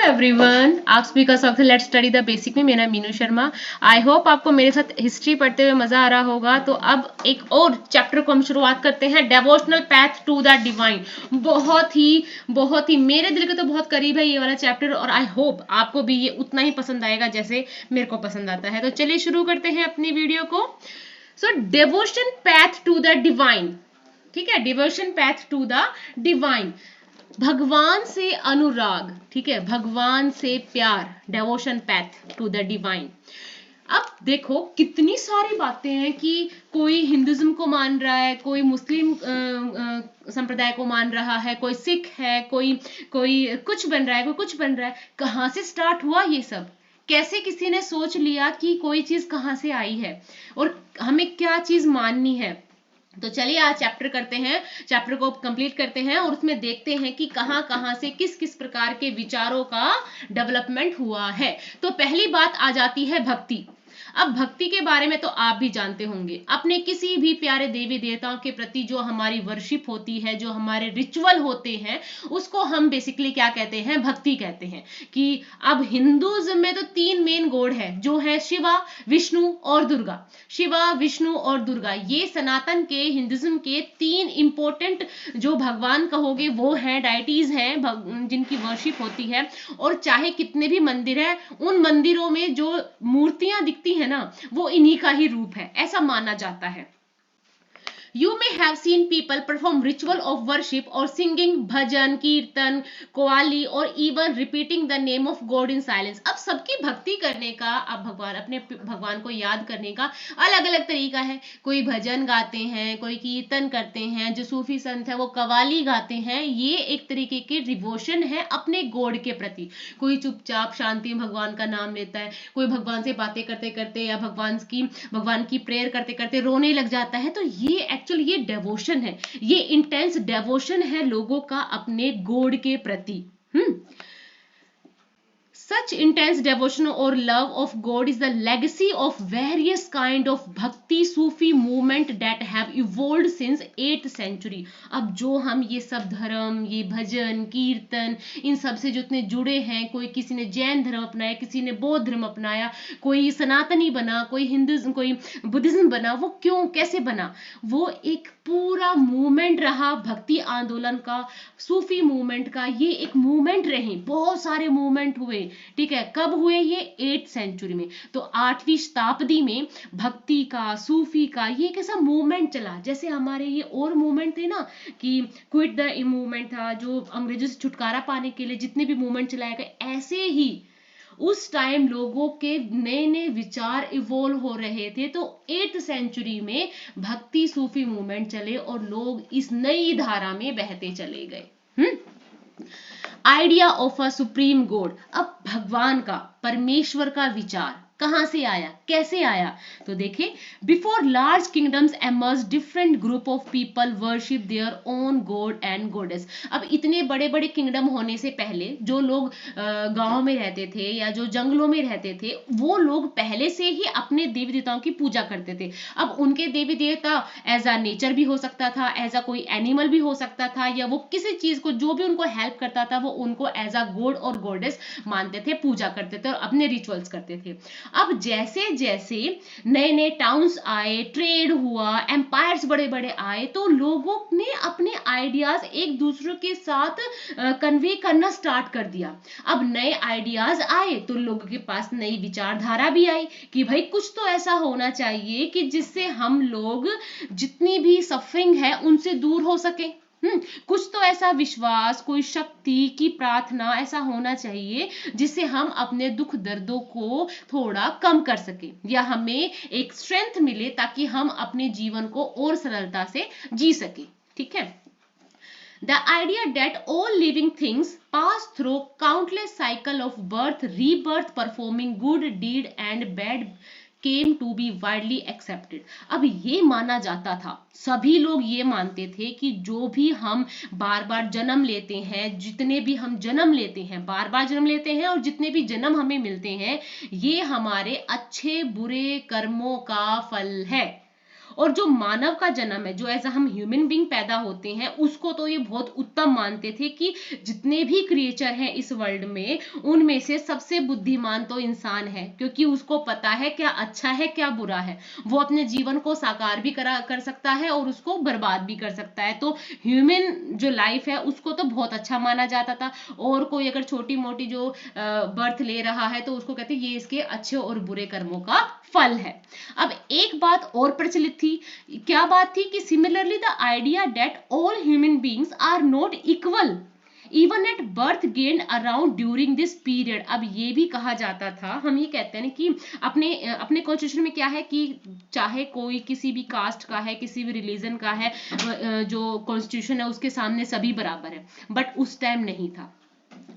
Everyone, आप सभी का स्वागत है लेट्स स्टडी द बेसिक में। मेरा नाम मीनू शर्मा। आई होप आपको मेरे साथ हिस्ट्री पढ़ते हुए मजा आ रहा होगा। तो अब एक और चैप्टर को हम शुरुआत करते हैं, devotional path to the divine. बहुत ही मेरे दिल के तो बहुत करीब है ये वाला चैप्टर, और आई होप आपको भी ये उतना ही पसंद आएगा जैसे मेरे को पसंद आता है। तो चलिए शुरू करते हैं अपनी वीडियो को। So devotion path to the divine, ठीक है, devotion path to the divine, भगवान से अनुराग, ठीक है, भगवान से प्यार, devotion path to the divine. अब देखो कितनी सारी बातें हैं कि कोई हिंदुज्म को मान रहा है, कोई मुस्लिम संप्रदाय को मान रहा है, कोई सिख है, कोई कुछ बन रहा है, कोई कुछ बन रहा है। कहाँ से स्टार्ट हुआ ये सब? कैसे किसी ने सोच लिया कि कोई चीज कहाँ से आई है और हमें क्या चीज माननी है? तो चलिए आज चैप्टर करते हैं, चैप्टर को कंप्लीट करते हैं और उसमें देखते हैं कि कहां से किस किस प्रकार के विचारों का डेवलपमेंट हुआ है। तो पहली बात आ जाती है भक्ति। अब भक्ति के बारे में तो आप भी जानते होंगे, अपने किसी भी प्यारे देवी देवताओं के प्रति जो हमारी वर्शिप होती है, जो हमारे रिचुअल होते हैं, उसको हम बेसिकली क्या कहते हैं? भक्ति कहते हैं। कि अब हिंदुइज्म में तो 3 मेन गॉड है, जो है शिवा, विष्णु और दुर्गा। शिवा, विष्णु और दुर्गा, ये सनातन के हिंदुइज्म के 3 इंपॉर्टेंट जो भगवान कहोगे वो हैं, डाइटीज हैं जिनकी वर्शिप होती है। और चाहे कितने भी मंदिर है, उन मंदिरों में जो मूर्तियां दिखती है ना, वो इन्हीं का ही रूप है, ऐसा माना जाता है। You may have seen people perform ritual of worship or singing bhajan, कीर्तन, कव्वाली और even repeating the name of God in silence। अब सबकी भक्ति करने का, अब अपने भगवान को याद करने का अलग अलग तरीका है। कोई भजन गाते हैं, कोई कीर्तन करते हैं, जो सूफी संत है वो कव्वाली गाते हैं। ये एक तरीके की डिवोशन है अपने गॉड के प्रति। कोई चुपचाप शांति में भगवान का नाम लेता है, कोई भगवान से बातें करते करते या भगवान की प्रेयर करते करते रोने लग जाता है। तो ये ये डेवोशन है, ये इंटेंस डेवोशन है लोगों का अपने गॉड के प्रति। Such intense devotion or love of God is the legacy of various kind of bhakti Sufi movement that have evolved since 8th century। अब जो हम ये सब धर्म, ये भजन कीर्तन, इन सब से जितने जुड़े हैं, कोई किसी ने जैन धर्म अपनाया, किसी ने बौद्ध धर्म अपनाया, कोई सनातनी बना, कोई हिंदुइज्म, कोई बुद्धिज्म बना, वो क्यों कैसे बना? वो एक पूरा मूवमेंट रहा भक्ति आंदोलन का, सूफी मूवमेंट का। ये एक मूवमेंट रहे, बहुत सारे मूवमेंट हुए, ठीक है। कब हुए? ये 8th सेंचुरी में। तो 8वीं शताब्दी में भक्ति का, सूफी का ये कैसा मूवमेंट चला। जैसे हमारे ये और मूवमेंट थे ना, कि क्विट द मूवमेंट था, जो अंग्रेजों से छुटकारा पाने के लिए जितने भी मूवमेंट चलाए गए, ऐसे ही उस टाइम लोगों के नए नए विचार इवॉल्व हो रहे थे। तो 8th सेंचुरी में भक्ति सूफी मूवमेंट चले और लोग इस नई धारा में बहते चले गए। Idea of a supreme God. अब भगवान का, परमेश्वर का विचार कहां से आया, कैसे आया? तो देखिए, before large kingdoms emerge different group of people worship their own God and goddess. अब इतने बड़े बड़े किंगडम होने से पहले जो लोग गांव में रहते थे या जो जंगलों में रहते थे, वो लोग पहले से ही अपने देवी देवताओं की पूजा करते थे। अब उनके देवी देवता एज अ नेचर भी हो सकता था, एज अ कोई एनिमल भी हो सकता था, या वो किसी चीज को जो भी उनको हेल्प करता था वो उनको एज अ गॉड और गॉडेस मानते थे, पूजा करते थे और अपने रिचुअल्स करते थे। अब जैसे जैसे नए नए टाउन्स आए, ट्रेड हुआ, एम्पायर्स बड़े बड़े आए, तो लोगों ने अपने आइडियाज एक दूसरे के साथ कन्वे करना स्टार्ट कर दिया। अब नए आइडियाज आए तो लोगों के पास नई विचारधारा भी आई कि भाई कुछ तो ऐसा होना चाहिए कि जिससे हम लोग जितनी भी सफरिंग है उनसे दूर हो सके। कुछ तो ऐसा विश्वास, कोई शक्ति की प्रार्थना ऐसा होना चाहिए जिससे हम अपने दुख दर्दों को थोड़ा कम कर सके, या हमें एक स्ट्रेंथ मिले ताकि हम अपने जीवन को और सरलता से जी सके, ठीक है। The idea that all living things pass through countless cycle of birth, rebirth, performing good deed and bad came to be widely accepted। अब ये माना जाता था, सभी लोग ये मानते थे कि जो भी हम बार बार जन्म लेते हैं, जितने भी हम जन्म लेते हैं, बार बार जन्म लेते हैं, और जितने भी जन्म हमें मिलते हैं, ये हमारे अच्छे बुरे कर्मों का फल है। और जो मानव का जन्म है, जो ऐसा हम ह्यूमन बीइंग पैदा होते हैं, उसको तो ये बहुत उत्तम मानते थे कि जितने भी क्रिएचर हैं इस वर्ल्ड में, उनमें से सबसे बुद्धिमान तो इंसान है, क्योंकि उसको पता है क्या अच्छा है क्या बुरा है। वो अपने जीवन को साकार भी कर सकता है और उसको बर्बाद भी कर सकता है। तो ह्यूमन जो लाइफ है उसको तो बहुत अच्छा माना जाता था। और कोई अगर छोटी मोटी जो बर्थ ले रहा है तो उसको कहते हैं ये इसके अच्छे और बुरे कर्मों का फल है। अब एक बात और प्रचलित थी, क्या बात थी कि similarly the idea that all human beings are not equal even at birth gained around during this period. अब ये भी कहा जाता था, हम ये कहते हैं कि अपने अपने कॉन्स्टिट्यूशन में क्या है कि चाहे कोई किसी भी कास्ट का है, किसी भी रिलीजन का है, जो कॉन्स्टिट्यूशन है उसके सामने सभी बराबर है। बट उस टाइम नहीं था।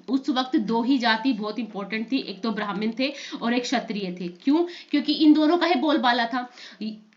उस वक्त दो ही जाति बहुत इंपॉर्टेंट थी, एक तो ब्राह्मण थे और एक क्षत्रिय थे। क्यों? क्योंकि इन दोनों का ही बोलबाला था।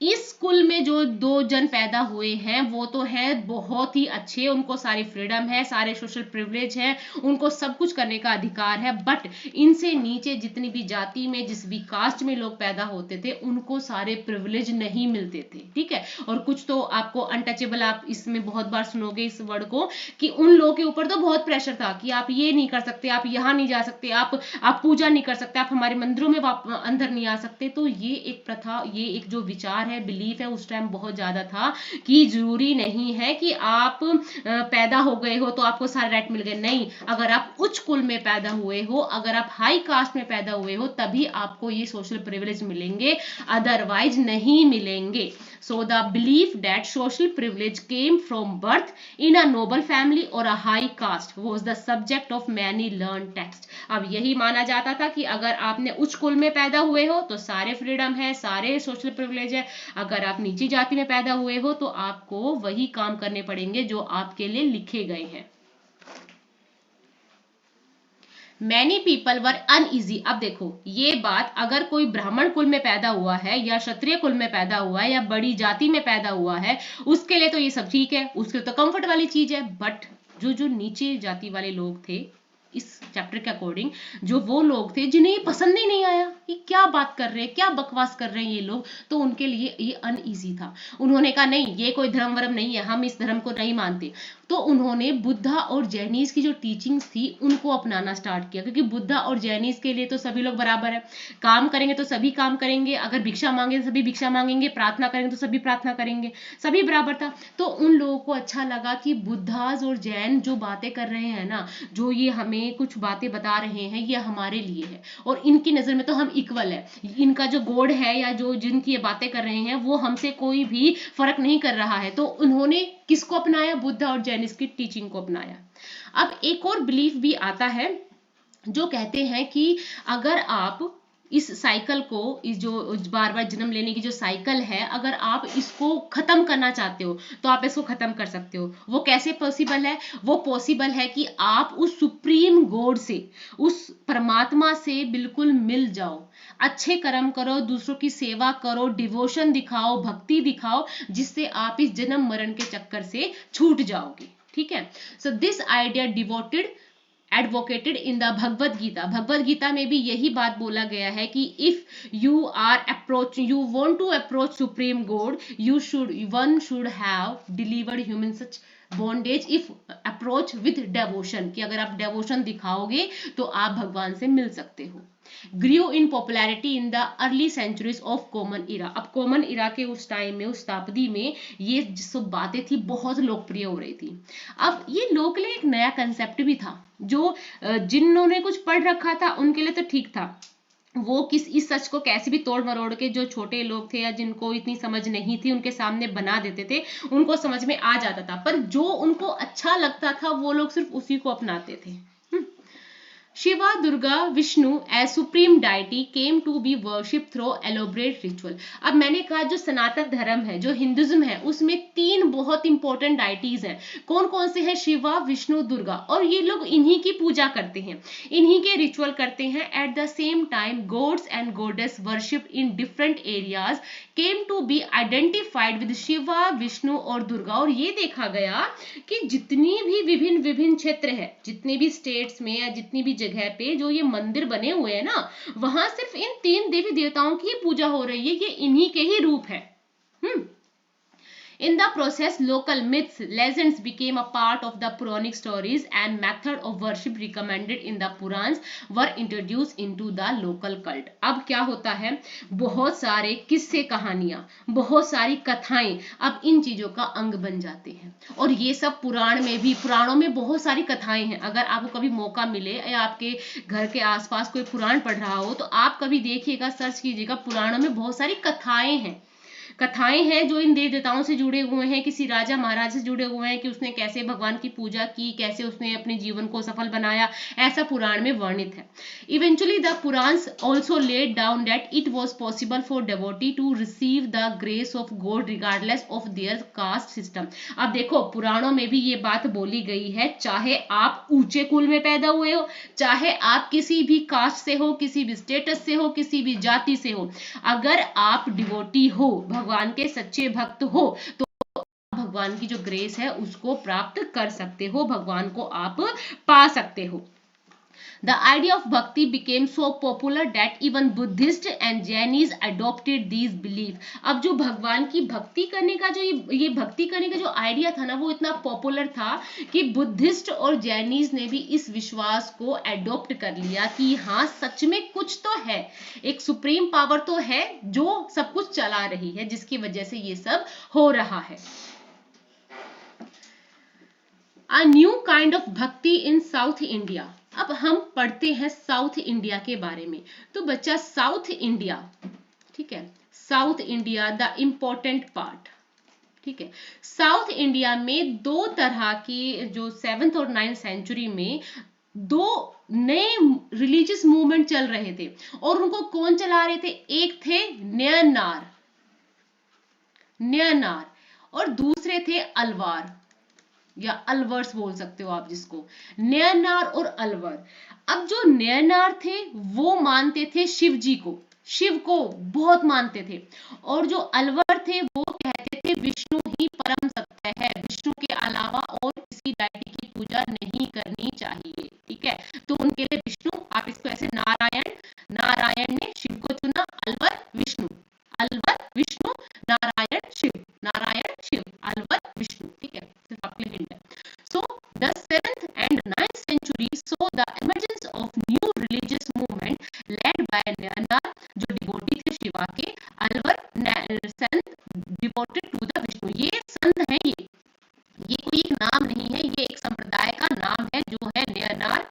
इस कुल में जो दो जन पैदा हुए हैं वो तो है बहुत ही अच्छे, उनको सारी फ्रीडम है, सारे सोशल प्रिविलेज है, उनको सब कुछ करने का अधिकार है। बट इनसे नीचे जितनी भी जाति में, जिस भी कास्ट में लोग पैदा होते थे, उनको सारे प्रिविलेज नहीं मिलते थे। ठीक है। और कुछ तो आपको अनटचेबल, आप इसमें बहुत बार सुनोगे इस वर्ड को, कि उन लोगों के ऊपर तो बहुत प्रेशर था कि आप ये नहीं कर सकते, आप यहाँ नहीं जा सकते, आप पूजा नहीं कर सकते, आप हमारे मंदिरों में अंदर नहीं आ सकते। तो ये एक प्रथा, ये एक जो विचार है, बिलीफ है, उस टाइम बहुत ज्यादा था कि जरूरी नहीं है कि आप पैदा हो गए हो तो आपको सारे राइट मिल गए। नहीं, अगर आप उच्च कुल में पैदा हुए हो, अगर आप हाई कास्ट में पैदा हुए हो, तभी आपको ये सोशल प्रिविलेज मिलेंगे, अदरवाइज नहीं मिलेंगे। So the belief that social privilege came from birth in a noble family or a high caste was the subject of many learned texts। अब यही माना जाता था कि अगर आपने उच्च कुल में पैदा हुए हो तो सारे फ्रीडम है, सारे सोशल प्रिविलेज है। अगर आप नीची जाति में पैदा हुए हो तो आपको वही काम करने पड़ेंगे जो आपके लिए लिखे गए हैं। Many people were uneasy. अब देखो, ये बात अगर कोई ब्राह्मण कुल में पैदा हुआ है या क्षत्रिय कुल में पैदा हुआ है या बड़ी जाति में पैदा हुआ है, उसके लिए तो ये सब ठीक है, उसके लिए तो कंफर्ट वाली चीज है। बट जो जो नीचे जाति वाले लोग थे, इस चैप्टर के अकॉर्डिंग जो वो लोग थे जिन्हें ये पसंद ही नहीं आया, ये क्या बात कर रहे हैं, क्या बकवास कर रहे हैं ये लोग, तो उनके लिए ये अनईजी था। उन्होंने कहा नहीं, ये कोई धर्म वर्म नहीं है, हम इस धर्म को नहीं मानते। तो उन्होंने बुद्धा और जैनीज की जो टीचिंग्स थी उनको अपनाना स्टार्ट किया, क्योंकि बुद्धा और जैनीज के लिए तो सभी लोग बराबर है, काम करेंगे तो सभी काम करेंगे, अगर भिक्षा मांगे तो सभी भिक्षा मांगेंगे, प्रार्थना करेंगे तो सभी प्रार्थना करेंगे, सभी बराबर था। तो उन लोगों को अच्छा लगा कि बुद्धाज और जैन जो बातें कर रहे हैं ना, जो ये हमें कुछ बातें बता रहे हैं, ये हमारे लिए है और इनकी नजर में तो हम इक्वल है। इनका जो गॉड है या जो जिनकी ये बातें कर रहे हैं वो हमसे कोई भी फर्क नहीं कर रहा है। तो उन्होंने किसको अपनाया? बुद्धा और जैनिस की टीचिंग को अपनाया। अब एक और बिलीफ भी आता है जो कहते हैं कि अगर आप इस साइकिल को, इस जो बार बार जन्म लेने की जो साइकिल है, अगर आप इसको खत्म करना चाहते हो तो आप इसको खत्म कर सकते हो। वो कैसे पॉसिबल है? वो पॉसिबल है कि आप उस सुप्रीम गॉड से, उस परमात्मा से बिल्कुल मिल जाओ, अच्छे कर्म करो, दूसरों की सेवा करो, डिवोशन दिखाओ, भक्ति दिखाओ, जिससे आप इस जन्म मरण के चक्कर से छूट जाओगे। ठीक है। So this idea devoted advocated in the Bhagavad Gita. Bhagavad Gita में भी यही बात बोला गया है कि if you are approach, you want to approach supreme God, one should have delivered human such bondage if approach with devotion, कि अगर आप डेवोशन दिखाओगे तो आप भगवान से मिल सकते हो। Grew in popularity in the early centuries of common era. अब कॉमन इरा के उस टाइम में, उस शताब्दी में, ये सब बातें थी बहुत लोकप्रिय हो रही थी। अब ये लोगों के लिए एक नया कंसेप्ट भी था, जो जिन्होंने कुछ पढ़ रखा था उनके लिए तो ठीक था, वो इस सच को कैसे भी तोड़ मरोड़ के, जो छोटे लोग थे या जिनको इतनी समझ नहीं थी उनके सामने बना देते थे, उनको समझ में आ जाता था। पर जो उनको अच्छा लगता था वो लोग सिर्फ उसी को अपनाते थे। Shiva, Durga, Vishnu as supreme deity came to be worshipped through elaborate ritual। अब मैंने कहा जो सनातन धर्म है, जो हिंदुज्म है, उसमें 3 बहुत इंपॉर्टेंट डाइटीज हैं। कौन कौन से हैं? शिवा, विष्णु, दुर्गा। और ये लोग इन्हीं की पूजा करते हैं, इन्हीं के रिचुअल करते हैं। At the same time gods and goddess worship in different areas came to be identified with Shiva, Vishnu और दुर्गा। और ये देखा गया कि जितनी भी विभिन्न क्षेत्र है, जितने भी स्टेट्स में या जितनी भी जगह पे जो ये मंदिर बने हुए हैं ना, वहां सिर्फ इन 3 देवी देवताओं की पूजा हो रही है, ये इन्हीं के ही रूप है। In the process, local myths, legends became a part of the Puranic stories and method of worship recommended in the Purans were introduced into the local cult. अब क्या होता है, बहुत सारे किस्से कहानियां, बहुत सारी कथाएं अब इन चीजों का अंग बन जाते हैं। और ये सब पुराणों में बहुत सारी कथाएं हैं। अगर आपको कभी मौका मिले या आपके घर के आसपास कोई पुराण पढ़ रहा हो तो आप कभी देखिएगा, सर्च कीजिएगा, पुराणों में बहुत सारी कथाएं हैं जो इन देव देवताओं से जुड़े हुए हैं, किसी राजा महाराज से जुड़े हुए हैं कि उसने कैसे भगवान की पूजा की, कैसे उसने अपने जीवन को सफल बनाया, ऐसा पुराण में वर्णित है। Eventually the Puranas also laid down that it was possible for devotee to receive the grace of god regardless of their caste system. अब देखो, पुराणों में भी ये बात बोली गई है, चाहे आप ऊंचे कुल में पैदा हुए हो, चाहे आप किसी भी कास्ट से हो, किसी भी स्टेटस से हो, किसी भी जाति से हो, अगर आप डिवोटी हो, भगवान के सच्चे भक्त हो, तो भगवान की जो ग्रेस है उसको प्राप्त कर सकते हो, भगवान को आप पा सकते हो। The idea of bhakti became so popular that even Buddhists and Jainis adopted these beliefs. अब जो भगवान की भक्ति करने का जो ये भक्ति करने का जो आइडिया था ना, वो इतना पॉपुलर था कि बुद्धिस्ट और जैनीज ने भी इस विश्वास को एडॉप्ट कर लिया कि हाँ, सच में कुछ तो है, एक सुप्रीम पावर तो है जो सब कुछ चला रही है, जिसकी वजह से ये सब हो रहा है। A new kind of bhakti in South India. अब हम पढ़ते हैं साउथ इंडिया के बारे में। तो बच्चा, साउथ इंडिया, ठीक है, south India the important part, ठीक है। साउथ इंडिया में दो तरह की, जो 7th और 9th सेंचुरी में दो नए रिलीजियस मूवमेंट चल रहे थे, और उनको कौन चला रहे थे? एक थे न्यनार और दूसरे थे अलवार, या अलवर्स बोल सकते हो आप जिसको, नयनार और अलवर। अब जो नयनार थे वो मानते थे शिव जी को, शिव को बहुत मानते थे, और जो अलवर थे वो कहते थे विष्णु ही परम सत्य है, विष्णु के अलावा और किसी डायटी की पूजा नहीं करनी चाहिए, ठीक है। तो उनके लिए विष्णु, आप इसको ऐसे नारायण ने शिव को चुना, अलवर विष्णु, नारायण शिव, अलवर विष्णु, ठीक है। सिर्फ आपके लिए हिंट है। So the 7th and 9th century saw the emergence of new religious movement led by Nayanar, जो डिवोटी थे शिवा के, अलवर संत डिवोटेड टू द विष्णु। ये संत है, ये कोई एक नाम नहीं है, ये एक संप्रदाय का नाम है जो है नयनार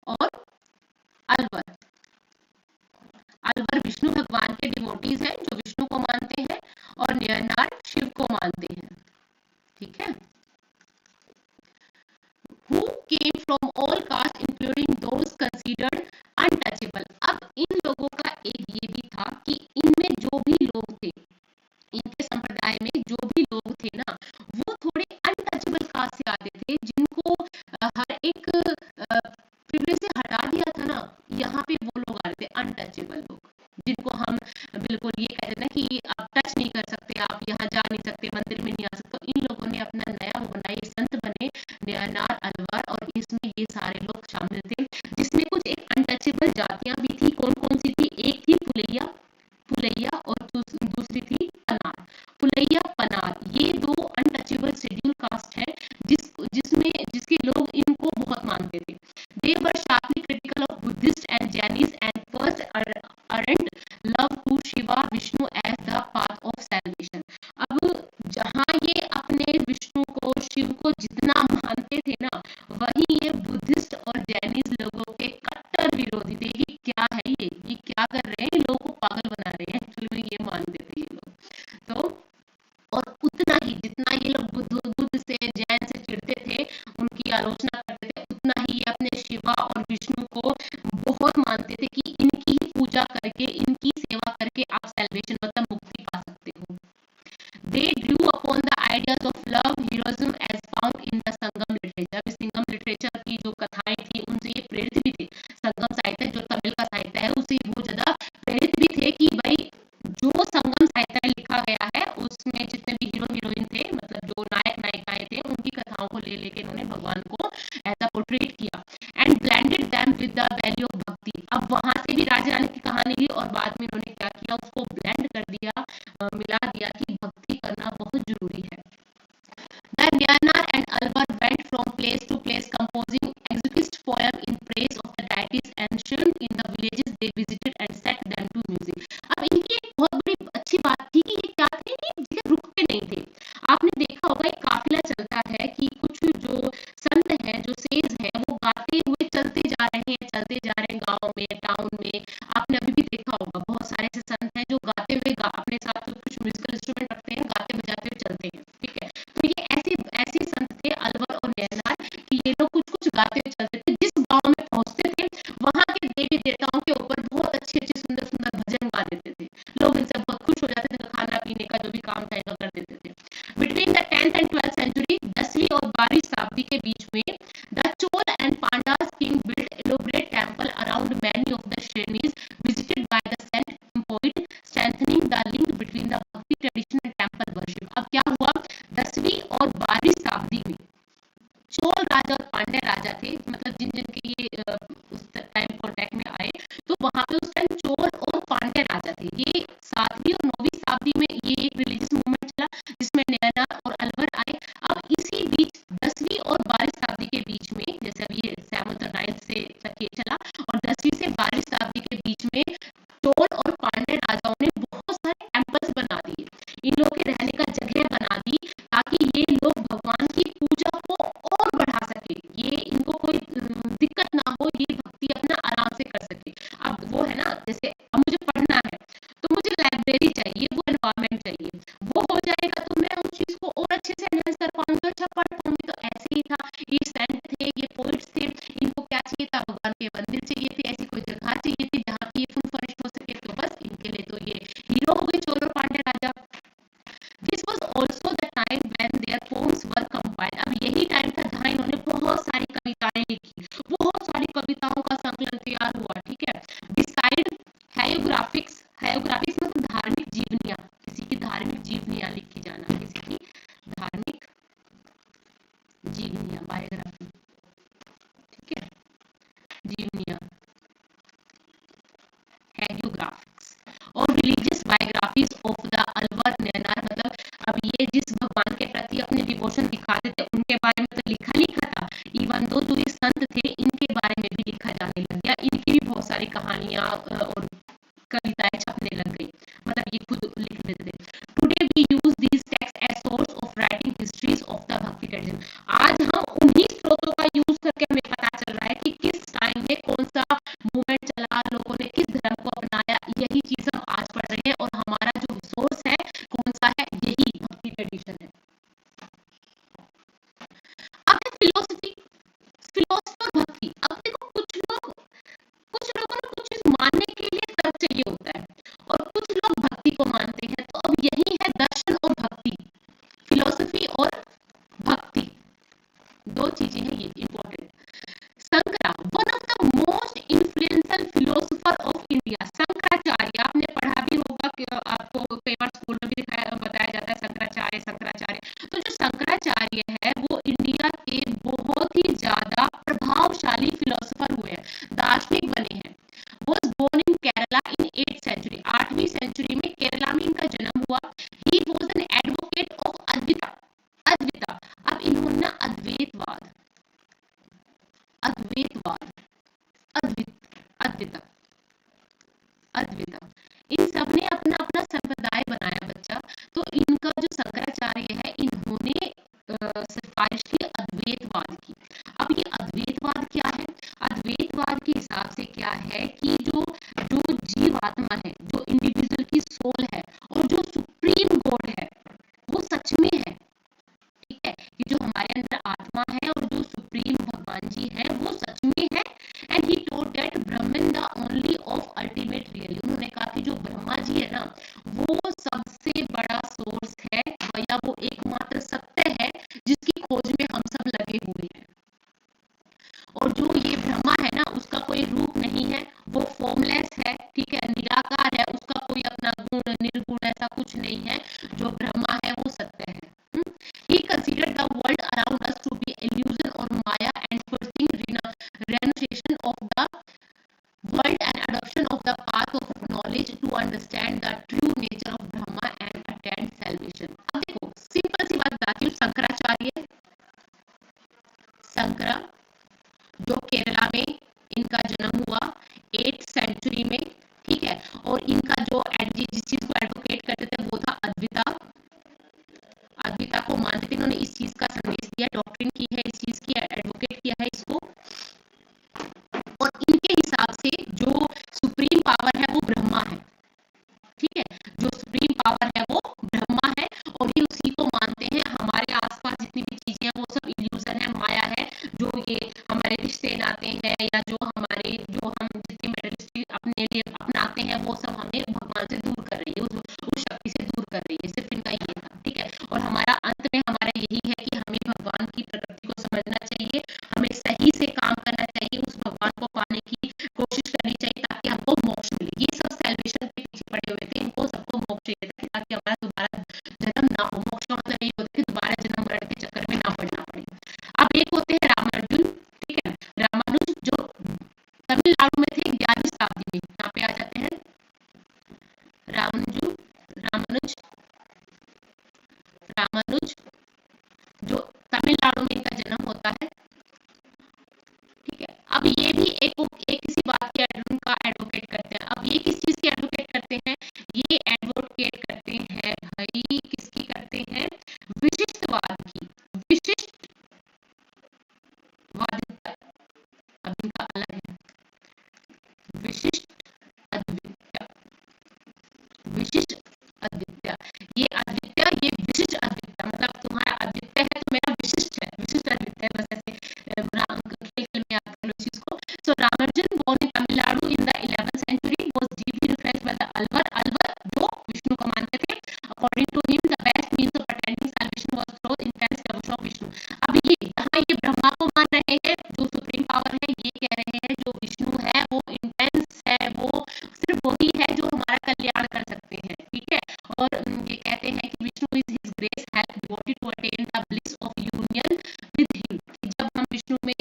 और अलवर। अलवर विष्णु भगवान के डिवोटीज हैं जो विष्णु को मानते हैं, और नयनार शिव को मानते हैं, ठीक है। Who came from all castes including those considered untouchable. अब इन लोगों का एक ये भी था कि इनमें जो भी लोग थे, इनके संप्रदाय में जो भी लोग थे ना, वो थोड़े अनटचेबल कास्ट से आते थे, जिनको हर एक प्रिविलेज से हटा दिया था ना, यहाँ पे वो लोग आ रहे थे अनटचेबल लोग, जिनको हम बिल्कुल ये कहते ना कि आप टच नहीं कर सकते, आप यहाँ जा नहीं सकते, मंदिर में नहीं आ सकते। तो इन लोगों ने अपना नया वो बनाया, ये संत बने नयनार अलवर, और इसमें ये सारे लोग शामिल थे, जिसमें कुछ एक अनटचेबल जातियां भी थी। कौन कौन सी थी? एक थी पुलैया और दूसरी थी पनार। पुलैया पनार ये दो अनटचेबल शेड्यूल कास्ट है, जिसके लोग इनको बहुत मानते थे। They were sharply critical of Buddhists and Jainis and first ardent love to Shiva Vishnu as the path of salvation. अब जहाँ ये अपने विष्णु को, शिव को जितना मानते थे ना, वही ये बुद्धिस्ट और जैनिस लोगों के कट्टर विरोधी थे कि क्या है ये क्या कर रहे हैं, लोगों को पागल बना रहे हैं, एक्चुअली में ये मानते थे ये लोग। तो और उतना ही जितना ये लोग बुद्ध से, जैन से चिढ़ते थे, उनकी आलोचना करते थे, उतना ही ये अपने शिवा और विष्णु को बहुत मानते थे कि इनकी ही पूजा करके, इनकी सेवा करके आप सैल्वेशन मतलब मुक्ति पा सकते हो। They drew upon the ideas of love, heroism as found in the Sangam literature. अभी संगम लिटरेचर की जो कथाएं थी उनसे ये प्रेरित भी थे। संगम साहित्य जो तमिल का साहित्य है उससे बहुत ज्यादा प्रेरित भी थे कि भाई जो संगम साहित्य लिखा गया है उसमें जितने भी हीरो हीरोइन थे, मतलब जो नायक नायिकाएं थे, उनकी कथाओं को ले लेके इन्होंने भगवान को ऐसा पोर्ट्रेट किया and blended them with the value of भक्ति। अब वहां से भी राजा रानी की कहानी ली और बाद में इन्होंने क्या किया, उसको ब्लेंड कर दिया, मिला दिया is composing exquisite poem in praise of the deities ancient in the villages they visited and set them to music. अब इनकी एक बहुत बड़ी अच्छी बात थी कि ये क्या थे, ये रुकते नहीं थे। आपने देखा होगा एक काफिला चलता है कि कुछ जो संत हैं, जो सेज हैं, वो गाते हुए चलते जा रहे हैं गांव में, टाउन में। आपने अभी भी देखा होगा बहुत सारे ऐसे संत हैं जो गाते हुए अपने साथ कुछ म्यूजिकल इंस्ट्रूमेंट रखते हैं, गाते बजाते हुए चलते हैं, ठीक है। तो ये ऐसे ऐसे संत थे अलवर और नैनार कि ये लोग कुछ कुछ गाते हुए चलते थे। जिस गांव में पहुंचते थे वहां के देवी देवताओं के ऊपर बहुत अच्छे अच्छे सुंदर सुंदर भजन गा देते थे। लोग इनसे बहुत खुश हो जाते थे, खाना पीने का जो भी काम था इनका कर देते थे। Between the 10th and 12th century, 10वीं और 12वीं शताब्दी के बीच में the Chol and Pandas king built elaborate temple around many of the shrines visited by the saint poet, strengthening the link between the Bhakti tradition and temple worship. अब क्या हुआ, 10वीं और 12वीं शताब्दी में चोल राजा और पांड्य राजा थे, मतलब जिन जिन के ये उस टाइम कॉन्टेक्ट में आए, तो वहां पे उस टाइम चोल और पांड्य राजा थे। ये 7वीं और 9वीं शताब्दी में ये एक रिलीजियस मूवमेंट चला जिसमें नैना और अलवर आए। अब इसी बीच 10वीं और 12वीं शताब्दी के बीच में, जैसे अभी ये 7th और 9th से तक ये चला, और 10वीं से 12वीं शताब्दी के बीच में चोल और पांड्य राजाओं ने बहुत सारे टेम्पल्स बना दिए, इन लोगों के रहने का जगह बना दी, ताकि ये लोग भगवान की पूजा को और बढ़ा सके, ये इनको कोई दिक्कत ना हो, ये भक्ति अपना आराम से कर सके। अब वो है ना, जैसे अब मुझे पढ़ना है तो मुझे लाइब्रेरी चाहिए, वो एनवायरमेंट चाहिए, वो हो जाएगा तो मैं उस चीज को और अच्छे से एनहांस कर पाऊंगी, अच्छा पढ़ पाऊंगी। तो ऐसे ही था, ये सेंट थे, ये पोइट्स थे, इनको क्या चाहिए था, भगवान के मंदिर चाहिए थे, ऐसी कोई जगह चाहिए थी जहाँ की ये फुल फर्निश्ड हो सके। तो बस इनके लिए तो ये हीरो हो गए चोल और पांड्य राजा। This was also the time when their poems were compiled. अब यही टाइम था जहाँ इन्होंने बहुत सारी कविताएं लिखी, बहुत सारी कविताओं का संकलन तैयार हुआ, ठीक है। बिसाइड हायोग्राफिक्स, हायोग्राफिक्स मतलब धार्मिक जीवनियां, किसी की धार्मिक जीवनियां लिखी जाना, किसी की धार्मिक जीवनियां, बायोग्राफी, ठीक है, जीवनियां, हायोग्राफिक्स और religious biographies of the Alvar Nayanar. मतलब अब ये जिस भगवान के प्रति अपने डिवोशन दिखाते थे उनके बारे में तो लिखा लिखा था, इवन दो जो ये संत थे इनके बारे में भी लिखा जाने लग गया, इनकी भी बहुत सारी कहानियां और कविताएं छपने लग गई, मतलब ये खुद लिख देते थे। Today we use these text as source of writing histories of the bhakti tradition. आज हम उन्हीं स्रोतों का यूज करके हमें पता चल रहा है कि किस टाइम में कौन सा मूवमेंट चला, लोगों ने किस धर्म को अपनाया, यही चीज हम आज पढ़ रहे हैं, और हमारा जो सोर्स है कौन सा है, यही भक्ति ट्रेडिशन है। अब है फिलोसफी, फिलोसफी और भक्ति। अब देखो कुछ लोगों को कुछ चीज मानने के लिए तर्क चाहिए होता है, और कुछ लोग भक्ति को मानते हैं। तो अब यही है दर्शन और भक्ति, फिलोसफी और भक्ति, दो चीजें हैं ये important. Shankara, one of the most influential philosopher of India. Shankaracharya आपने पढ़ा भी होगा कि आपको कई बार स्कूल में भी बताया जाता है शंकराचार्य शंकराचार्य। तो जो शंकराचार्य है वो इंडिया के बहुत ही ज्यादा प्रभावशाली फिलोसोफर हुए हैं, दार्शनिक बने हैं। was born in Kerala in 8th century, 8वीं सेंचुरी में केरला में इनका जन्म हुआ। He was an advocate of Advaita, Advaita. अब इन्होंने ना अद्वैतवाद, अद्वैतवाद, अद्विता, अद्विता, इन सब ने अपना अपना संप्रदाय बनाया बच्चा। तो इनका जो शंकराचार्य है इन्होंने सिफारिश की अद्वैतवाद की। अब ये अद्वैतवाद क्या है, अद्वैतवाद के हिसाब से क्या है कि जो जो जीवात्मा है, जो इंडिविजुअल की सोल है, और जो सुप्रीम गॉड है वो सच में है, ठीक है, कि जो हमारे अंदर आत्मा है और जो सुप्रीम भगवान जी है वो सच में है। And he told that Brahman the only of ultimate real. उन्होंने कहा कि जो ब्रह्मा जी है ना वो सबसे बड़ा सोर्स है, या वो एकमात्र सत्य है जिसकी खोज में हम सब लगे हुए हैं। और जो ये ब्रह्मा है ना उसका कोई रूप नहीं है, वो फॉर्मलेस है, ठीक है, निराकार है, उसका कोई अपना गुण निर्गुण ऐसा कुछ नहीं है। जो ब्रह्मा है वो सत्य है। He considered the world around us to be illusion or maya and pursuing renunciation of the world and adoption of the path of knowledge to understand the true nature of Brahma and attain salvation. अब देखो simple सी बात बताती हूँ, शंकराचार्य, शंकरा इनका जन्म हुआ 8th century में, ठीक है। और इनका जो जिस चीज को एडवोकेट करते थे वो था अद्विता। अद्विता को मानते थे, इन्होंने इस चीज का संदेश दिया, डॉक्ट्रिन की है, इस चीज की एडवोकेट किया है इसको। और इनके हिसाब से जो सुप्रीम पावर है वो ब्रह्मा है, ठीक है। जो सुप्रीम पावर है वो ब्रह्मा है और ये उसी को मानते हैं। हमारे आसपास जितनी भी चीजें हैं वो सब इल्यूजन है, माया है। जो ये हमारे रिश्ते नाते हैं या जो हम जितने मेटरिस्टिक अपने लिए अपनाते हैं वो सब हमें भगवान से दूर कर रही है, उस शक्ति से दूर कर रही है। सिर्फ इनका ये था, ठीक है। और हमारा अंत में हमारा यही है कि हमें भगवान की प्रकृति को समझना चाहिए, हमें सही से काम करना चाहिए, उस भगवान को पाने की कोशिश करनी चाहिए ताकि हमको मोक्ष मिले। ये सब सैल्वेशन के पीछे पड़े हुए थे, इनको सबको मोक्ष चाहिए था ताकि हमारा दोबारा जन्म ना हो। मोक्ष का मतलब यही होता है कि दोबारा जन्म मरण के चक्कर में ना पड़ना पड़े। अब एक होते हैं रामानुजन, ठीक है। रामानुज जो तमिलनाडु में थे 11वीं शताब्दी में, यहाँ पे आ जाते हैं रामानुज जो तमिलनाडु में इनका जन्म होता है, ठीक है। अब ये भी एक किसी बात की का एडवोकेट करते हैं। अब ये किस चीज की एडवोकेट करते हैं? ये एडवोकेट करते हैं भाई, किसकी करते हैं? विशिष्टवाद की, विशिष्टवादिता। अब इनका अलग है, विशिष्ट अद्वितीय, विशिष्ट अद्वितीय। ये अद्वितीय, ये विशिष्ट अद्वितीय, मतलब तुम्हारा अद्वितीय है तो मेरा विशिष्ट है, विशिष्ट अद्वितीय। बस ऐसे खेल में याद कर लो इस चीज को। सो Ramanujan born in Tamil Nadu in the 11th century was deeply influenced by the Alwar जो विष्णु को मानते थे। According to him, the best means of attaining salvation was through intense devotion of Vishnu। अब ये यहाँ ये ब्रह्मा को मान रहे हैं जो सुप्रीम पावर है, ये कह रहे हैं जो विष्णु है वो इंटेंस है, वो सिर्फ वही है जो हमारा कल्याण कर सकते हैं, ठीक है। और ये कहते हैं कि Vishnu is his grace help devoted to attain the bliss of union with him. जब हम विष्णु में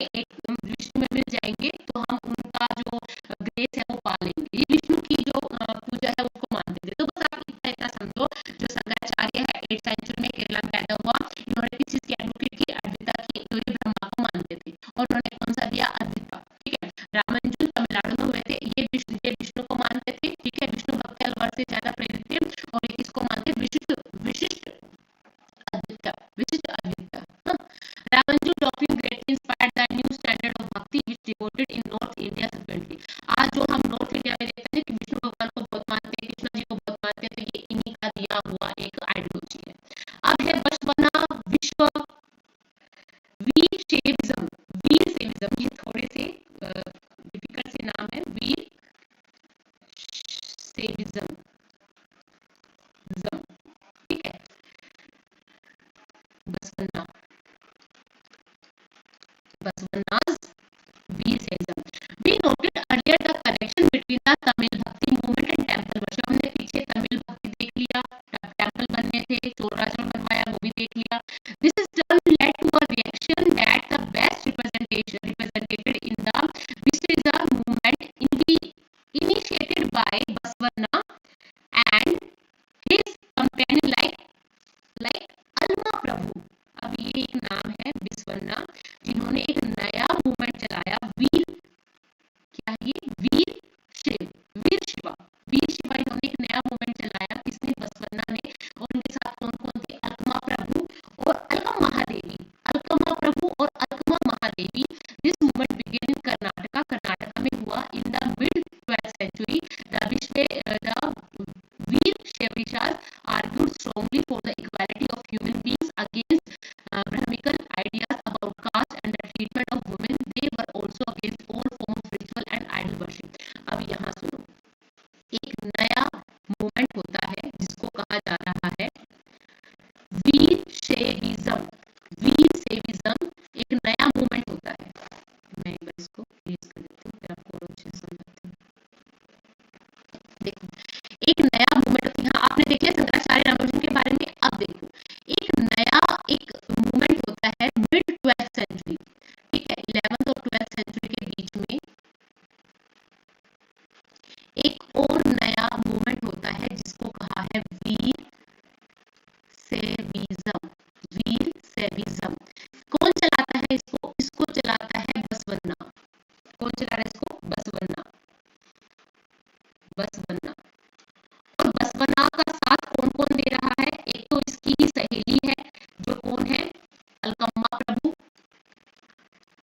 मिल जाएंगे तो हम उनका जो ग्रेस है वो पा लेंगे। ये विष्णु की जो पूजा है उसको मानते थे। तो बस आप इतना समझो, जो शंकराचार्य है 8th सेंचुरी में केरला में पैदा हुआ, इन्होंने किस चीज की एडवोकेट की? अद्विता की। तो ये ब्रह्मा को मानते थे और उन्होंने कौन सा दिया? अद्विता, ठीक है। रामानुजन तमिलनाडु में हुए थे, ये विष्णु को मानते थे, ठीक है। विष्णु भक्त अलवर से ज्यादा प्रेरित थे और ये किसको मानते? विशिष्ट अद्वितीय, विशिष्ट अद्वितीय। Ramanujan doctrine greatly inspired the new standard of bhakti which devoted in North India subsequently. आज जो हम नॉर्थ इंडिया में देखते हैं कि विष्णु भगवान को बहुत मानते हैं, कृष्ण जी को बहुत मानते हैं, तो ये इन्हीं का दिया हुआ एक आइडियोलॉजी है। अब है बसवना विश्व वीर शैविज्म। वीर शैविज्म, ये थोड़े से डिफिकल्ट से नाम है, वीर शैविज्म, ठीक है। बसवन्ना's वीर Shaivism. We noted earlier the connection between the Tamil Bhakti movement and temple worship। हमने पीछे तमिल भक्ति देख लिया, टेम्पल बनने थे, चोर राजा बनवाया, वो भी देख लिया। This is turn led to a reaction that the best represented in the Vishishtha movement initiated by Basavana and his companion like अलमा प्रभु। अब ये एक नाम है विश्वना, जिन्होंने एक नया मूवमेंट चलाया, वीर क्या है ये? वीर शिवा इन्होंने एक नया मूवमेंट चलाया, किसने? बसवन्ना ने। और उनके साथ कौन कौन थे? अलमा प्रभु और अलकम महादेवी। अलकमा प्रभु और Allama Mahadevi. This movement began in Karnataka में हुआ in the mid 12th century। The Veera Shaivacharya argued strongly for the equality of human beings against Brahminical ideas about caste and the treatment of women. They were also against all forms of ritual and idol worship। अब यहाँ सुनो, एक नया movement होता है जिसको कहा जा रहा है वीर शैविज्म। वीर शैविज्म एक नया मूवमेंट होता है। मैं एक बार इसको रीड कर देती हूँ, फिर आपको और अच्छे से समझाती हूँ। देखो, एक नया मूवमेंट, यहाँ आपने देखा शंकराचार्य रामानुजन के बारे में। अब देखो, एक नया एक मूवमेंट होता है मिड 12th century, ठीक है।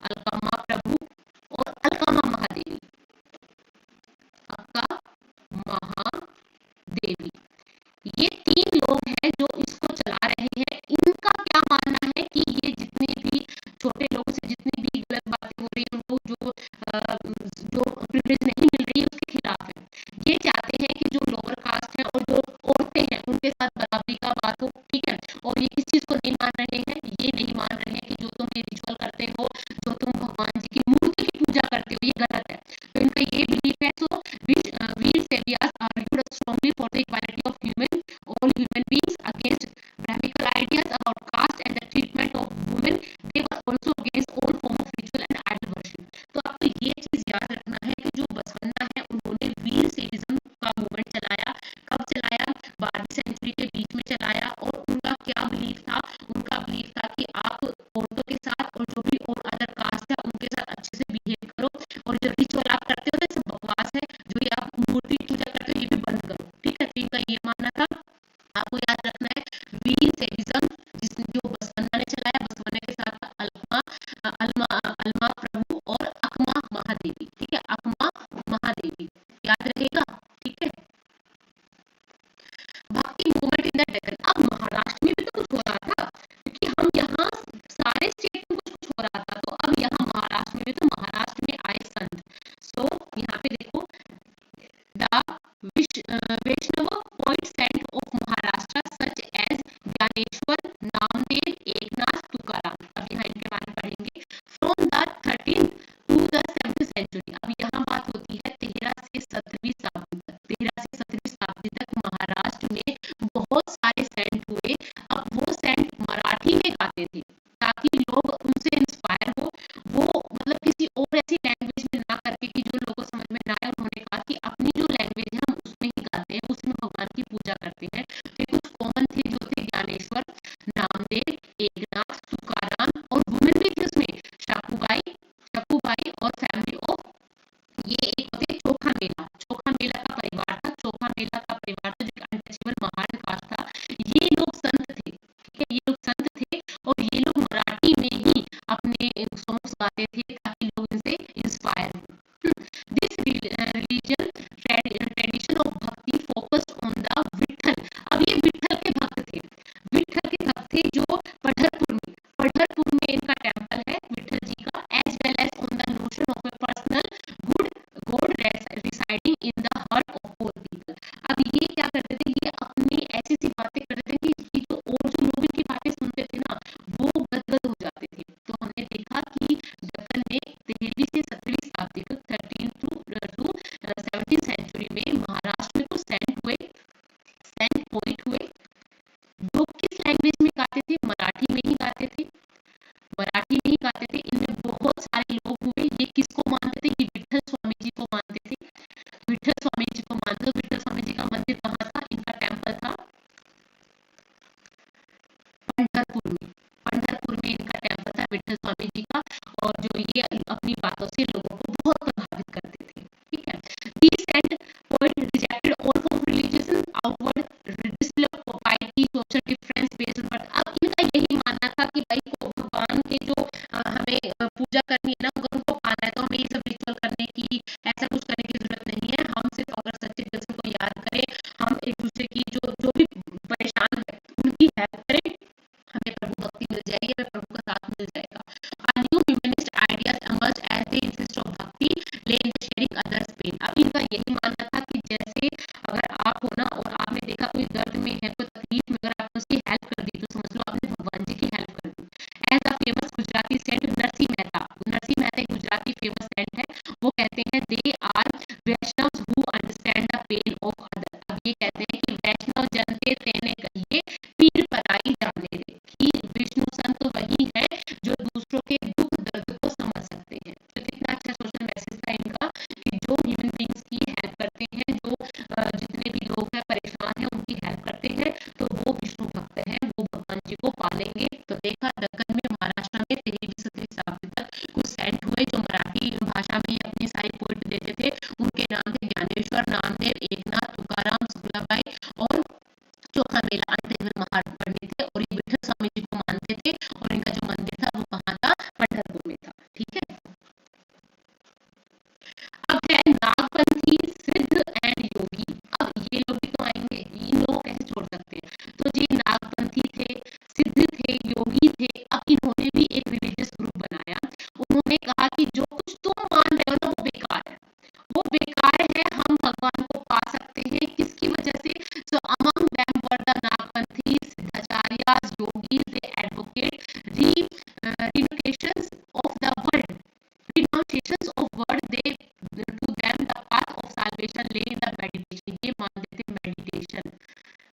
अलकामा प्रभु और अलकामा महादेवी। अक्का महादेवी, ये तीन लोग हैं जो इसको चला रहे हैं। इनका क्या मानना है कि ये जितने भी छोटे लोगों से जितनी भी गलत बातें हो रही है, उनको जो प्रिविलेज नहीं मिल रही है उसके खिलाफ है। ये चाहते हैं कि जो लोअर कास्ट है और जो औरतें हैं उनके साथ बराबरी का बात हो, ठीक है। और ये किस चीज को नहीं मान रहे हैं, ये नहीं मान रहे हैं कि जो तुम ये रिचुअल करते हो, जो तुम भगवान जी की मूर्ति की पूजा करते हो, ये गलत है। तो इनका ये बिलीफ है। So Virashaivas argued strongly for the equality of all human beings against Brahmical ideas about caste and the treatment of women. They were also against all form of ritual and idol worship. तो आपको ये चीज याद रखना है कि जो बसवन्ना है उन्होंने वीर सेविज्म का मूवमेंट चलाया। कब चलाया? 12वीं सेंचुरी के बीच में चलाया। और उनका क्या बिलीफ था? उनका बिलीफ था कि आप औरतों के साथ और जो भी और अदर कास्ट है उनके साथ अच्छे से बिहेव करो, और जो रिचुअल आप करते हो सब बकवास है, जो ये आप मूर्ति पूजा करते हो ये भी बंद करो, ठीक है। तो इनका ये मानना था। आपको याद रखना है वीर सेविज्म जो बसवन्ना ने चलाया। बसवन्ना के साथ अलमा प्रभु और अकमा महादेवी, ठीक है। अकमा महादेवी याद रहेगा, ठीक है। भक्ति मूवमेंट इन द डेक्कन, अब महाराष्ट्र में भी तो कुछ हो रहा था, क्योंकि हम यहाँ सारे स्टेट में कुछ कुछ हो रहा था। तो अब यहाँ महाराष्ट्र में भी, तो महाराष्ट्र में आए संत। सो यहाँ पे देखो Vaishnava poet saint of Maharashtra such as Jnaneshwar, Namdev, Eknath, Tukaram. अब यहाँ इनके बारे में पढ़ेंगे। From the 13th to the 7th century, अब यहाँ बात होती है 13 से 17वीं शताब्दी तक। 13 से 17वीं शताब्दी तक महाराष्ट्र में बहुत सारे सेंट हुए। अब वो सेंट मराठी में गाते थे ताकि लोग उनसे इंस्पायर हो। वो मतलब किसी और ऐसी लैंग्वेज में ना करके कि जो लोगों समझ में ना आए, उन्होंने कहा कि अपनी जो लैंग्वेज है हम उसमें ही गाते हैं, उसमें भगवान की पूजा करते हैं। तो कुछ कॉमन थे जो थे ज्ञानेश्वर, नामदेव, एकनाथ, तुकाराम, और वुमेन भी थी उसमें शकुबाई और फैमिली ऑफ, ये एक होते चोखा मेला। चोखा मेला का परिवार था। चोखा मेला का परिवार था जो अनटचेबल महान कास्ट था। ये लोग संत थे, ठीक है। ये लोग संत थे और ये लोग मराठी में ही अपने सॉन्ग्स गाते थे ताकि लोग इनसे इंस्पायर हो। दिस रिलीजन ट्रेडिशन ऑफ भक्ति फोकस्ड ऑन द विठल। अब ये विठल के भक्त थे। विठल के भक्त थे जो पढ़रपुर में इनका टेम्पल है विठल जी का। As well as on the notion of a personal good god residing in the heart of all people. अब ये क्या करते थे, ये अपनी ऐसी सी बातें करते थे कि जो और जो लोग इनकी बातें सुनते थे ना वो गदगद हो जाते थे। तो हमने देखा कि दक्कन में 13वीं से 17वीं शताब्दी तक 13 to 17th सेंचुरी में महाराष्ट्र में कुछ सेंट पॉइंट हुए जो किस लैंग्वेज में गाते थे? मराठी में ही गाते थे। मराठी में ही गाते थे। इनमें बहुत सारे लोग हुए। ये किसको मानते थे? ये विठल स्वामी जी को मानते थे। विठल स्वामी जी को मानते हो। विठल स्वामी जी का मंदिर कहाँ था? इनका टेम्पल था पंढरपुर में इनका टेम्पल था विठल स्वामी जी का। और जो ये अपनी बातों से लोगों को बहुत प्रभावित करते थे, ठीक है। These saint poet rejected all form of religion, outward display of piety, social difference based on birth। अब इनका यही मानना था कि भाई को भगवान के जो हमें पूजा करनी है ना, अगर उनको पाना है तो हमें ये सब रिचुअल करने की, ऐसा कुछ करने की जरूरत नहीं है। हम सिर्फ अगर सच्चे दिल से को याद करें, हम एक दूसरे की जो भी परेशान है उनकी हेल्प करें, हमें प्रभु भक्ति मिल जाएगी, हमें प्रभु का साथ मिल जाएगा। A new humanist ideas emerged as they insist on bhakti, lay in sharing others' pain। अब इनका यही मानना था कि जैसे अगर आप हो ना और आपने देखा कोई दर्द में है, कोई तकलीफ में, अगर आपने उसकी हेल्प कर दी तो समझ लो आपने भगवान जी की हेल्प कर दी। As a famous Gujarati saint Narsinh Mehta एक गुजराती फेमस सेंट है। वो कहते हैं they are Vaishnava who understand the pain of other. अब ये कहते हैं कि वैष्णव जनते तेने कहिए पीर पराई जाने दे, कि विष्णु संत वही है जो दूसरों के दुख दर्द को समझ सकते हैं। तो कितना अच्छा सोशल मैसेज था इनका कि जो ह्यूमन बींग्स की हेल्प करते हैं, जो जितने भी लोग हैं परेशान हैं उनकी हेल्प करते हैं, तो वो विष्णु भक्त हैं, वो भगवान जी को पालेंगे। तो देखा दक्कन में महाराष्ट्र में 13वीं से 17वीं शताब्दी तक कुछ सेंट हुए जो मराठी भाषा में ही अपनी सारी पोइट देते थे। उनके नाम थे ज्ञानेश्वर, नामदेव, एकनाथ, तुकाराम, सुखलाबाई और चोखा मेला अनटचेबल महान पंडित थे। और ये विठल स्वामी जी को मानते थे और इनका जो मंदिर था वो कहाँ था? पंढरपुर में था, ठीक है। था कि जो कुछ तुम मान रहे हो ना वो बेकार है, वो बेकार है, हम भगवान को पा सकते हैं किसकी वजह से? So among them were the Nathpanthi Siddhacharyas yogis, they advocate renunciations of the word, renunciations of word, they to them the path of salvation lay in the meditation. ये मानते थे मेडिटेशन,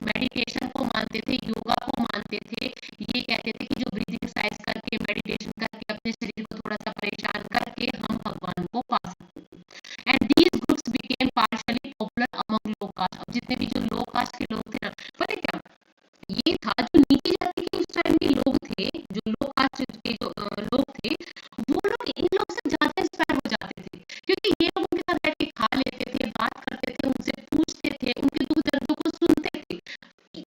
मेडिटेशन को मानते थे, योगा को मानते थे। ये कहते थे कि जो ब्रीथिंग एक्सरसाइज करके मेडिटेशन करके अपने शरीर को थोड़ा सा परेशान करके हम भगवान को पा सकते थे। And these groups became partially popular among low caste. अब जितने भी जो लो कास्ट के लोग थे ना, पता है क्या ये था, जो नीचे जाति के उस टाइम के लोग थे, जो लो कास्ट के जो लोग थे, वो लोग इन लोग से ज्यादा इंस्पायर हो जाते थे, क्योंकि ये लोग उनके साथ बैठ के खा लेते थे, बात करते थे, उनसे पूछते थे, उनके दुख दर्दों को सुनते थे।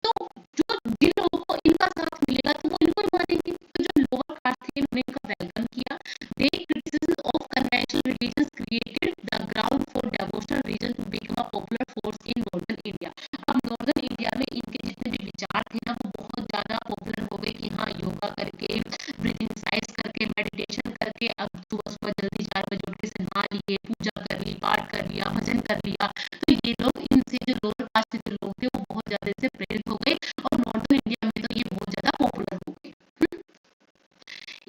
तो जो जिन लोगों को इनका साथ मिलेगा तो वो इनको ही मानेंगे। तो जो लोअर कास्ट थे उन्होंने इनका वेलकम किया। They criticism of conventional religion created the ground for devotional religion to become a popular force in northern India. अब नॉर्दर्न इंडिया में इनके जितने भी विचार थे ना वो बहुत ज्यादा पॉपुलर हो गए कि हाँ योगा करके, ब्रीथिंग एक्सरसाइज करके, मेडिटेशन करके, अब सुबह सुबह जल्दी 4 बजे उठ के से नहा लिए, पूजा कर ली, पाठ कर लिया, भजन कर लिया। तो ये लोग इनसे जो लोअर कास्ट के लोग थे वो बहुत ज्यादा इससे प्रेरित हो गए और नॉर्दर्न इंडिया में तो ये बहुत ज्यादा पॉपुलर हो गए।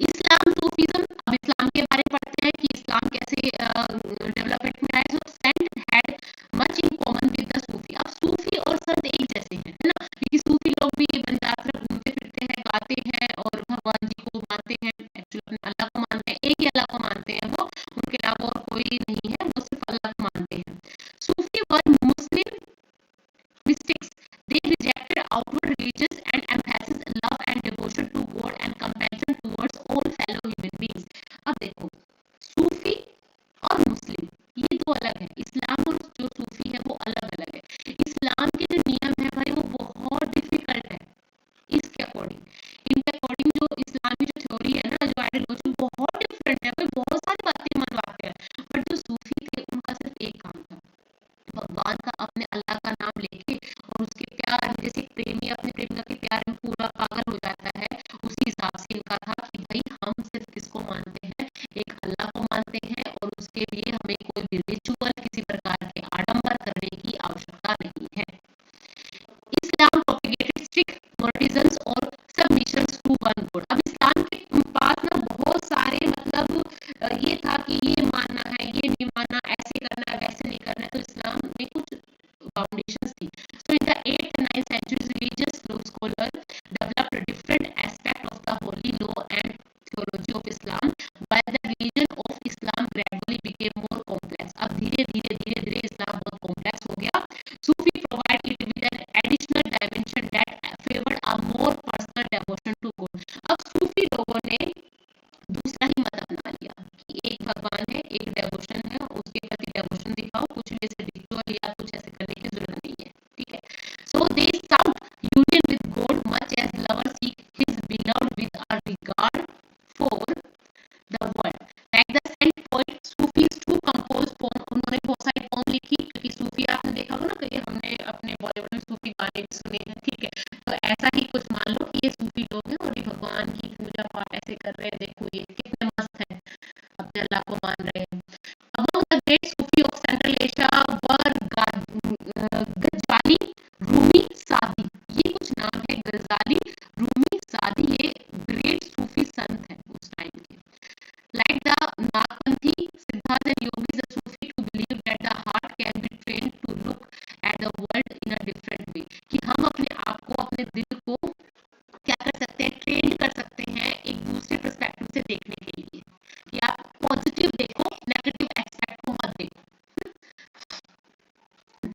इस्लाम सूफीज्म, अब इस्लाम के बारे में पढ़ते हैं कि इस्लाम कैसे डेवलपमेंट में आया। So saint had much in common with the Sufi. अब सूफी और संत एक जैसे हैं, है ना, क्योंकि सूफी लोग भी वन यात्रा घूमते फिरते हैं, गाते हैं और भगवान जी को मानते हैं, एक्चुअली अपने अल्लाह को मानते हैं, एक ही अल्लाह को मानते हैं, वो उनके अलावा और कोई नहीं है, वो सिर्फ अल्लाह को मानते हैं। सूफी वर मुस्लिम mystics. They rejected outward religions and emphasized love and devotion to God and compassion towards all fellow human beings. अब देखो, सूफी और मुस्लिम ये दो अलग है, इस्लाम और जो सूफी है वो अलग अलग है। इस्लाम के जो नियम है भाई वो बहुत डिफिकल्ट है इसके अकॉर्डिंग, इनके अकॉर्डिंग जो इस्लामी जो थ्योरी है ना, जो आइडियोलॉजी बहुत डिफरेंट है भाई, बहुत सारी बातें मनवाते हैं। बट जो सूफी थे उनका सिर्फ एक काम था, भगवान का, अपने अल्लाह का नाम लेके और उसके प्यार, जैसे प्रेमी अपने प्रेमिका के प्यार में पूरा पागल हो जाता है, उसी हिसाब से इनका था कि भाई हम सिर्फ किसको मानते हैं, एक अल्लाह को मानते हैं और उसके लिए हमें कोई भी रिचुअल, किसी प्रकार के आडंबर करने की आवश्यकता नहीं है। इस्लाम प्रोपेगेटेड स्ट्रिक्ट मोनेटिज्म और सबमिशंस टू वन गॉड। अब इस्लाम के पास ना बहुत सारे मतलब ये था कि ये मानना है, ये नहीं मानना, ऐसे करना है, वैसे नहीं करना है, तो इस्लाम में कुछ फाउंडेशंस थी। So in the 8th and 9th centuries religious scholar developed different aspect of the holy law and theology of Islam, while the religion of Islam gradually became more complex. अब धीरे धीरे इस्लाम बहुत कॉम्प्लेक्स हो गया। Sufi provide it with an additional dimension that favored a more personal devotion to God. अब सूफी लोगों ने दूसरा ही मत अपना लिया कि एक भगवान है, एक डेवोशन है, उसके प्रति डेवोशन दिखाओ, कुछ भी ऐसे रिचुअल या कुछ ऐसे करने की जरूरत नहीं है, ठीक है। So they sought union with God much as lover seek his beloved with a regard for the world. Like the saint poet Sufis to compose poem, उन्होंने बहुत सारी पोम लिखी, क्योंकि सूफी आपने देखा होगा ना कि हमने अपने बॉलीवुड में सूफी गाने भी सुने हैं, ठीक है। तो ऐसा ही कुछ मान लो कि ये सूफी लोग हैं और ये भगवान की पूजा पाठ ऐसे कर रहे हैं, देखो ये कितने मस्त हैं, अपने अल्लाह को मान रहे हैं। Among the great Sufi of Central Asia were गजाली, रूमी, सादी। ये कुछ नाम है, गजाली, रूमी, सादी, ये ग्रेट सूफी संत हैं उस टाइम के। Like the Nagpanthi, Siddhartha and yogis are Sufi to believe that the heart can be trained to look at the world in a different way, कि हम अपने आप को, अपने दिल को क्या कर सकते हैं, ट्रेन कर सकते हैं एक दूसरे पर्सपेक्टिव से देखने के लिए, कि आप पॉजिटिव देखो, नेगेटिव एस्पेक्ट को मत देखो।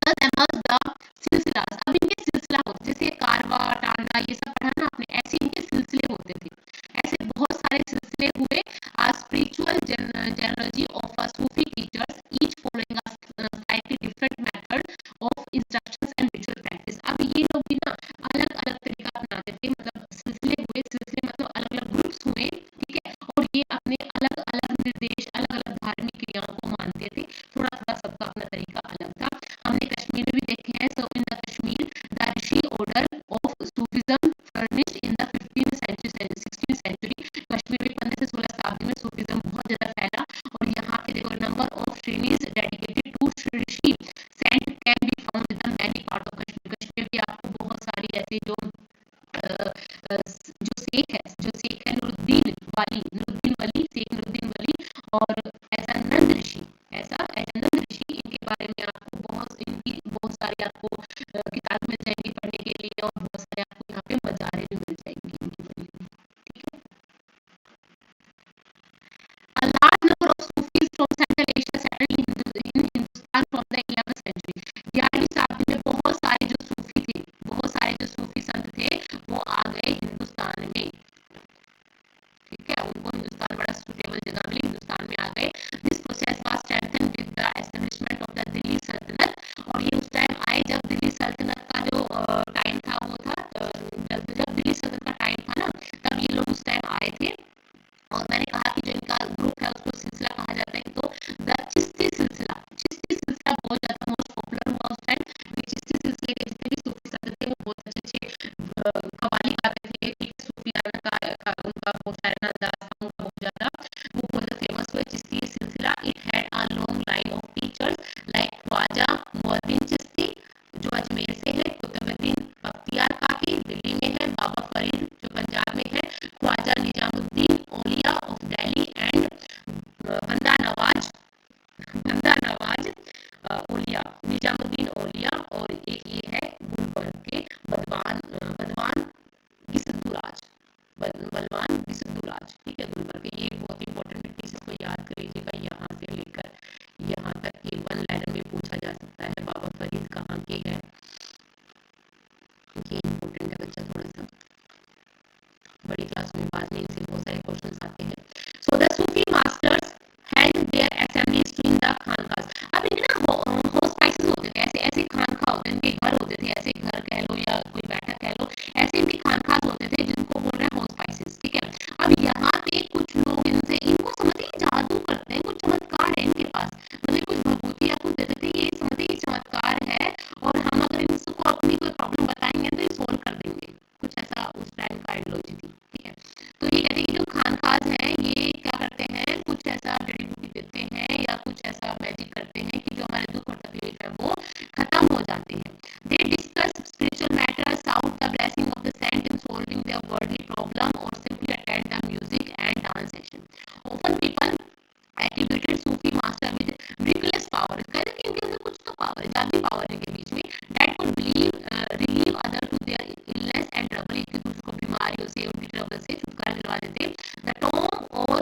Thus emerged the सिलसिलास। अब इनके सिलसिला होते, जैसे कारवा, टांडा, ये सब पढ़ा ना आपने, ऐसे इनके सिलसिले होते थे, ऐसे बहुत सारे सिलसिले हुए। A spiritual genealogy of a Sufi teachers, each following a slightly different method of instructions and ritual practice. अब ये लोग भी ना अलग अलग तरीका अपनाते थे, मतलब सिलसिले हुए, सिलसिले मतलब अलग अलग ग्रुप्स हुए, ठीक है, और ये अपने अलग अलग निर्देश, अलग अलग धार्मिक क्रियाओं को मानते थे, थोड़ा थोड़ा सबका अपना तरीका अलग था। हमने कश्मीर में भी देखे हैं। So in the Kashmir the Rishi order of Sufism furnished in the 15th century 16th century, Kashmir में 15 से 16 शताब्दी में सूफिज्म बहुत ज्यादा फैला। Shrines dedicated to Rishi saint can be found in the many part of Kashmir. Kashmir भी आपको बहुत सारी ऐसी जो जो शेख है नुरुद्दीन वली शेख नुरुद्दीन वली, और ऐसा नंद ऋषि, इनके बारे में आपको इनकी बहुत सारी आपको किताब मिल जाएंगी पढ़ने के लिए, और बहुत सारे आपको यहाँ पे मज़ारे भी मिल जाएंगी इनकी बनी हुई। ठीक है। A large number of Sufis from Central Asia settled in Hindustan from the 11th century। 11वीं शताब्दी में बहुत सारे जो सूफी संत थे वो आ गए हिंदुस्तान में। ठीक है, उनको हिंदुस्तान बड़ा सुटेबल जगह मिली, हिंदुस्तान में आ गए। This process was strengthened with the establishment of the Delhi Sultanate, और ये उस टाइम आए जब दिल्ली सल्तनत का जो टाइम था वो था, जब दिल्ली सल्तनत का टाइम था ना, तब ये लोग उस टाइम आए थे। और मैंने कहा कि जो इनका ग्रुप है उसको सिलसिला कहा जाता है, तो द चिश्ती सिलसिला बहुत ज्यादा मोस्ट पॉपुलर हुआ उस टाइम। चिश्ती सिलसिले के जितने भी सूफी संत थे वो बहुत अच्छे कव्वाली गाते थे। ठीक है, सूफियाना का उनका बहुत शायराना अंदाज था, उनका बहुत ज्यादा वो बहुत फेमस हुए Chishti Silsila. It had a long line of teachers like Khwaja Muinuddin Chishti जो अजमेर से है, कुतुबुद्दीन बख्तियार काकी दिल्ली में है, बाबा फरीद जो पंजाब में है, ख्वाजा निजामुद्दीन औलिया ऑफ दिल्ली, एंड बंदा नवाज औलिया, निजामुद्दीन औलिया, और एक ये है गुलबर्ग के बलवान गिसदुराज। ठीक है, गुलबर्ग के ये बहुत इंपॉर्टेंट पीसेस को याद करिएगा, यहाँ से लेकर यहाँ तक कि वन लाइनर में पूछा जा सकता है बाबा फरीद कहाँ के हैं, ये इंपॉर्टेंट है बच्चा, थोड़ा सा बड़ी क्लास में बाद में इनसे बहुत सारे क्वेश्चंस आते हैं। So the Sufi masters held their assemblies in the khanqahs. अब इनके ना हॉस्पाइसेस होते थे, ऐसे ऐसे खानका होते थे, इनके घर होते थे, ऐसे घर कह लो या कोई बैठक कह लो, ऐसे इनके खानकास होते थे जिनको बोल रहे हैं हॉस्पाइसेस। ठीक है, अब यहाँ पे कुछ लोग इनको समझते ही जादू करते हैं, कुछ चमत्कार है इनके पास, मतलब कुछ भभूति या कुछ देते थे, ये समझते ही चमत्कार है, और हम अगर इनको अपनी कोई प्रॉब्लम बताएंगे तो ये सोल्व कर देंगे, कुछ ऐसा उस टाइम का आइडियोलॉजी थी। ठीक है, तो ये कहते हैं कि जो खानकाज है ये क्या करते हैं, कुछ ऐसा जड़ी बूटी देते हैं या कुछ ऐसा मैजिक करते हैं कि जो हमारे दुख और तकलीफ है वो खत्म हो जाते हैं। They discuss spiritual matters, sought the blessing of the saint in solving their worldly problem, और simply attend the music and dance session. Often people attributed Sufi master with miraculous power, कहते हैं कि इनके अंदर कुछ तो पावर है, जादुई पावर है इनके बीच में, that could relieve other to their illness and trouble, एक दूसरे को बीमारियों से उनकी ट्रबल से छुटकारा दिलवा देते। द टॉम और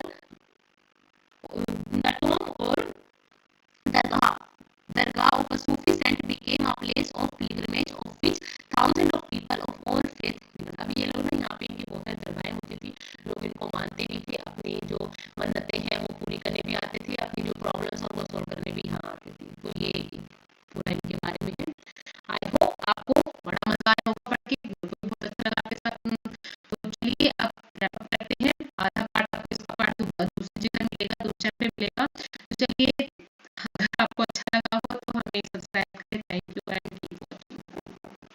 दरगाह of a Sufi saint became a place of pilgrimage of which thousands of people of all faith। अभी ये लोग ना यहाँ पे इनकी बहुत सारी दरगाहें होती थी, लोग इनको मानते भी थे, अपनी जो मन्नतें हैं वो पूरी करने भी आते थे, अपनी जो प्रॉब्लम्स हैं वो सॉल्व करने भी यहाँ आते थे। तो ये पूरा इनके बारे में है। आई होप आपको बड़ा मजा आया होगा पढ़ के, मुझे बहुत अच्छा लगा आपके साथ। तो चलिए अब रैप अप करते हैं, आधा पार्ट आपको इसका पार्ट दूसरी जगह मिलेगा, दूसरे चैप्टर मिलेगा। तो चलिए